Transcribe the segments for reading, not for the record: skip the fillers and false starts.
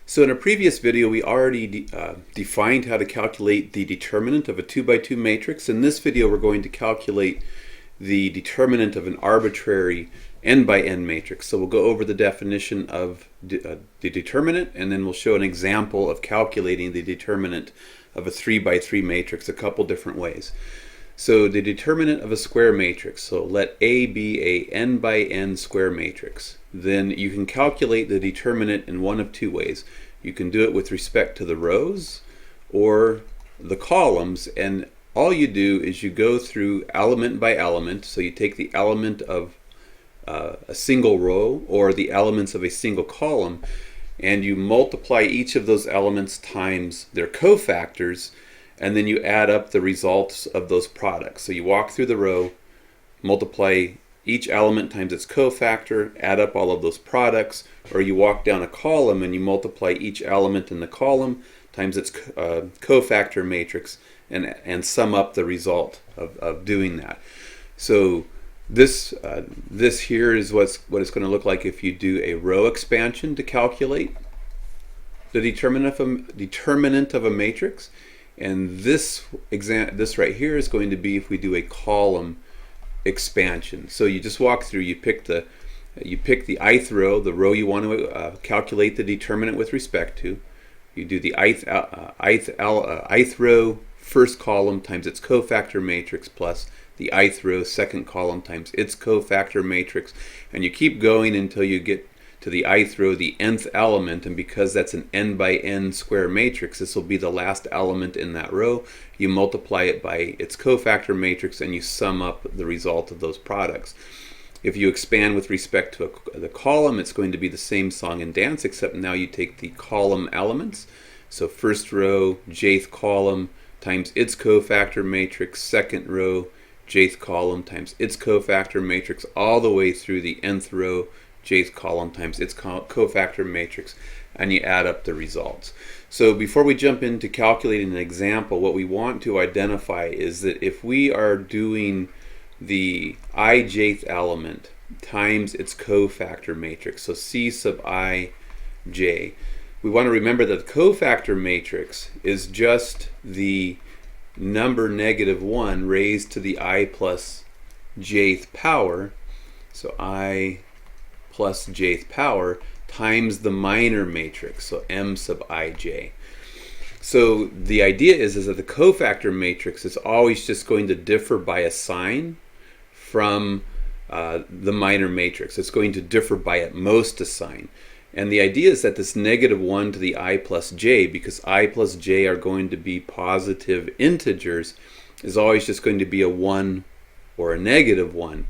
So in a previous video, we already defined how to calculate the determinant of a 2 by 2 matrix. In this video, we're going to calculate the determinant of an arbitrary n by n matrix. So we'll go over the definition of the determinant, and then we'll show an example of calculating the determinant of a 3 by 3 matrix a couple different ways. So the determinant of a square matrix, so let A be a n by n square matrix. Then you can calculate the determinant in one of two ways. You can do it with respect to the rows or the columns, and all you do is you go through element by element. So you take the element of a single row or the elements of a single column, and you multiply each of those elements times their cofactors, and then you add up the results of those products. So you walk through the row, multiply each element times its cofactor, add up all of those products, or you walk down a column and you multiply each element in the column times its cofactor matrix and sum up the result of doing that. So this here is what it's going to look like if you do a row expansion to calculate the determinant of a matrix. And this right here is going to be if we do a column expansion. So you just walk through, you pick the ith row, the row you want to calculate the determinant with respect to. You do the ith row first column times its cofactor matrix plus the ith row second column times its cofactor matrix, and you keep going until you get to the ith row, the nth element, and because that's an n by n square matrix, this will be the last element in that row. You multiply it by its cofactor matrix and you sum up the result of those products. If you expand with respect to the column, it's going to be the same song and dance, except now you take the column elements. So first row, jth column times its cofactor matrix, second row, jth column times its cofactor matrix, all the way through the nth row, jth column times its cofactor matrix, and you add up the results. So before we jump into calculating an example, what we want to identify is that if we are doing the ijth element times its cofactor matrix, so C sub ij, we want to remember that the cofactor matrix is just the number -1 raised to the I plus jth power, so I plus jth power times the minor matrix, so m sub ij. So the idea is that the cofactor matrix is always just going to differ by a sign from the minor matrix. It's going to differ by at most a sign. And the idea is that this -1 to the I plus j, because I plus j are going to be positive integers, is always just going to be a 1 or a -1.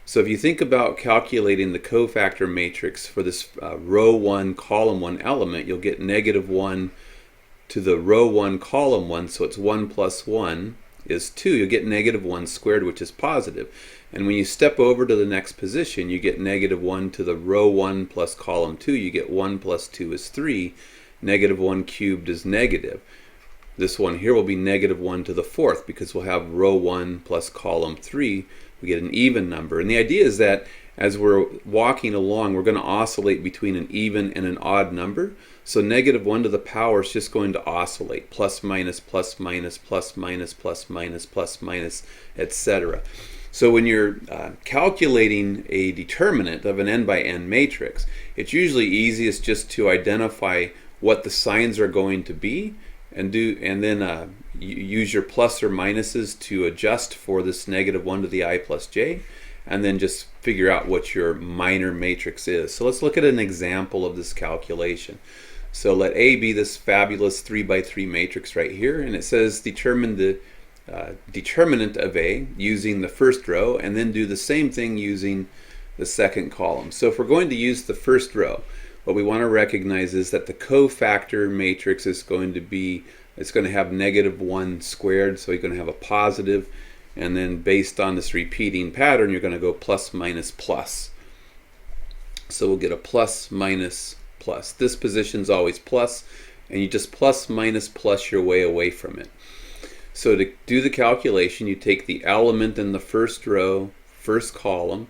So if you think about calculating the cofactor matrix for this row 1, column 1 element, you'll get -1 to the row 1, column 1, so it's 1 plus 1 is 2. You'll get -1 squared, which is positive. And when you step over to the next position, you get -1 to the row 1 plus column 2. You get 1 plus 2 is 3. -1 cubed is negative. This one here will be -1 to the fourth, because we'll have row 1 plus column 3. We get an even number. And the idea is that as we're walking along, we're going to oscillate between an even and an odd number. So -1 to the power is just going to oscillate, plus minus, plus minus, plus minus, plus minus, plus minus, etc. So when you're calculating a determinant of an n by n matrix, it's usually easiest just to identify what the signs are going to be, and then use your plus or minuses to adjust for this -1 to the I plus j, and then just figure out what your minor matrix is. So let's look at an example of this calculation. So let A be this fabulous 3 by 3 matrix right here, and it says determine the determinant of A using the first row, and then do the same thing using the second column. So if we're going to use the first row, what we want to recognize is that the cofactor matrix is going to be, it's going to have -1 squared, so you're going to have a positive, and then based on this repeating pattern, you're going to go plus minus plus. So we'll get a plus minus plus. This position's always plus, and you just plus minus plus your way away from it. So to do the calculation, you take the element in the first row, first column,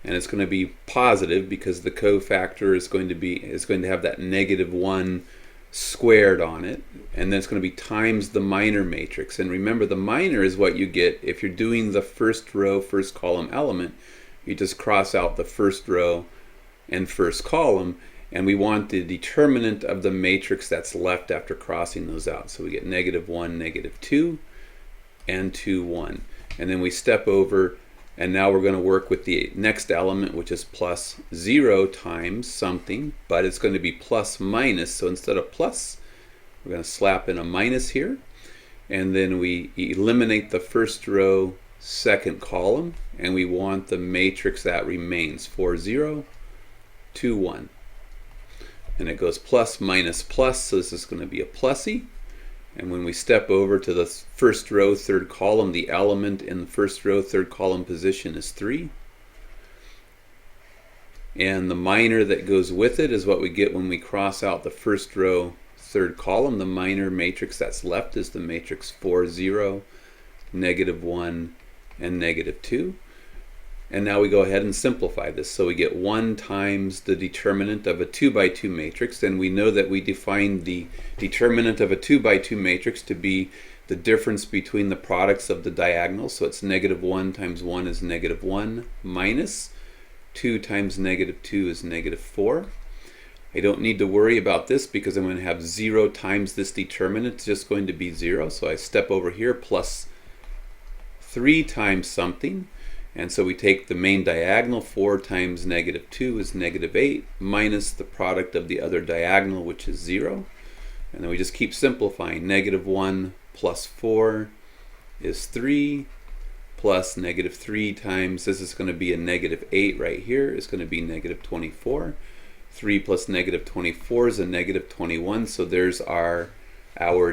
and it's going to be positive because the cofactor is going to have that -1 squared on it, and then it's going to be times the minor matrix. And remember, the minor is what you get if you're doing the first row, first column element. You just cross out the first row and first column, and we want the determinant of the matrix that's left after crossing those out. So we get -1, -2, and 2, 1. And then we step over, and now we're going to work with the next element, which is +0 times something, but it's going to be plus minus. So instead of plus, we're going to slap in a minus here, and then we eliminate the first row, second column, and we want the matrix that remains, 4, 0, 2, 1. And it goes plus, minus, plus, so this is going to be a plusy. And when we step over to the first row, third column, the element in the first row, third column position is 3. And the minor that goes with it is what we get when we cross out the first row, third column. The minor matrix that's left is the matrix 4, 0, -1, and -2. And now we go ahead and simplify this. So we get 1 times the determinant of a 2 by 2 matrix, and we know that we defined the determinant of a 2 by 2 matrix to be the difference between the products of the diagonals. So it's -1 times 1 is -1, minus 2 times -2 is -4. I don't need to worry about this because I'm going to have 0 times this determinant. It's just going to be 0. So I step over here, plus 3 times something. And so we take the main diagonal, 4 times -2 is -8, minus the product of the other diagonal, which is 0. And then we just keep simplifying. -1 plus 4 is 3, plus -3 times, this is going to be a -8 right here, is going to be -24. 3 plus -24 is a -21, so there's our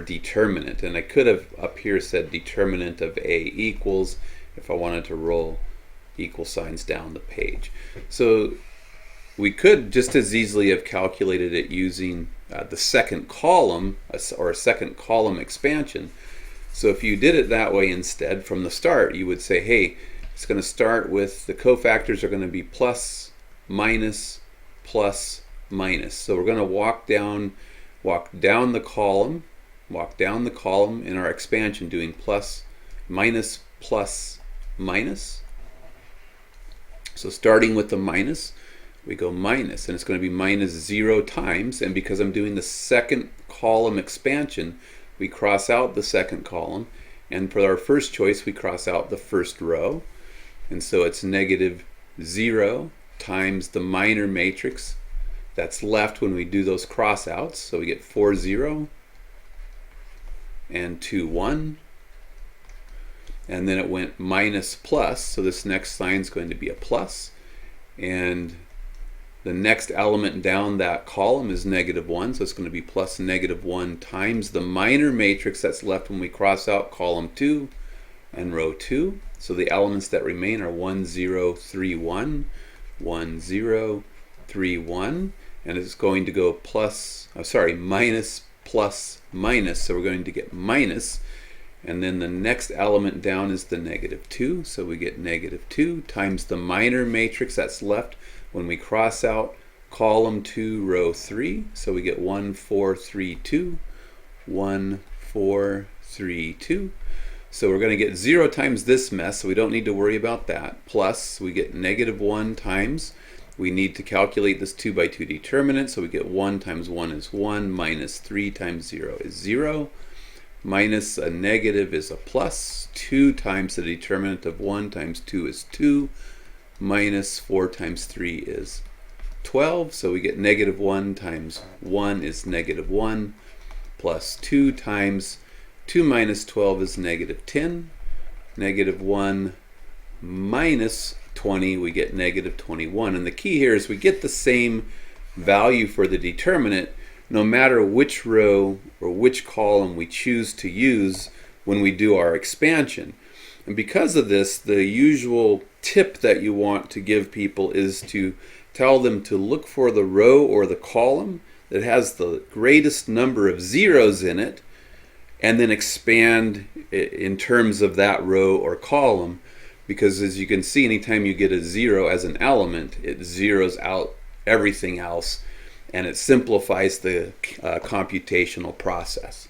determinant. And I could have up here said determinant of A equals if I wanted to roll equal signs down the page. So we could just as easily have calculated it using the second column, or a second column expansion. So if you did it that way instead from the start, you would say, hey, it's going to start with the cofactors are going to be plus, minus, plus, minus. So we're going to walk down the column in our expansion, doing plus, minus, plus, minus. So starting with the minus, we go minus, and it's going to be -0 times, and because I'm doing the second column expansion, we cross out the second column, and for our first choice we cross out the first row, and so it's -0 times the minor matrix that's left when we do those cross outs. So we get 4, 0 and 2, 1. And then it went minus plus, so this next sign is going to be a plus. And the next element down that column is -1, so it's going to be plus -1 times the minor matrix that's left when we cross out column 2 and row 2. So the elements that remain are 1, 0, 3, 1, 1, 0, 3, 1. And it's going to go minus, plus, minus, so we're going to get minus. And then the next element down is the -2, so we get -2 times the minor matrix that's left when we cross out column 2, row 3. So we get 1, 4, 3, 2, 1, 4, 3, 2. So we're going to get 0 times this mess, so we don't need to worry about that. Plus, we get -1 times. We need to calculate this 2 by 2 determinant, so we get 1 times 1 is 1, minus 3 times 0 is 0. Minus a negative is a plus. 2 times the determinant of 1 times 2 is 2. Minus 4 times 3 is 12. So we get -1 times 1 is -1. Plus 2 times 2 minus 12 is -10. -1 minus 20, we get -21. And the key here is we get the same value for the determinant no matter which row or which column we choose to use when we do our expansion. And because of this, the usual tip that you want to give people is to tell them to look for the row or the column that has the greatest number of zeros in it, and then expand in terms of that row or column. because as you can see, anytime you get a 0 as an element, it zeroes out everything else, and it simplifies the computational process.